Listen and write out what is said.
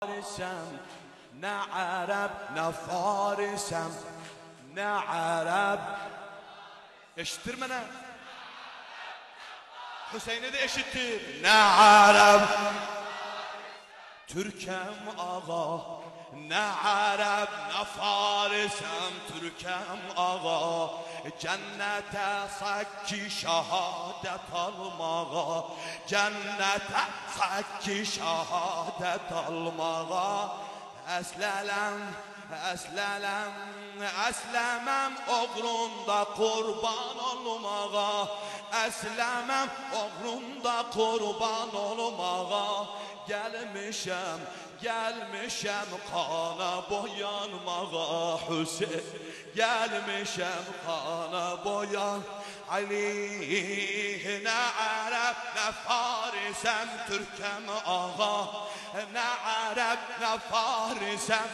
فارسم نه عرب نه فارسم نه عرب. Eşittir mi ne? Hüseyin'i de eşittir. Ne Arap Türkem ağa, ne Arap ne Farisem Türkem ağa. Cennete sakki şehadet almağa, cennete sakki şehadet almağa. Əsləməm oğrunda qurban olmağa, əsləməm oğrunda qurban olmağa. Gəlmişəm qana boyanmağa Hüseyin, gəlmişəm qana boyan. Ali nə ərəb nə farisəm Türkəm ağa, nə ərəb nə farisəm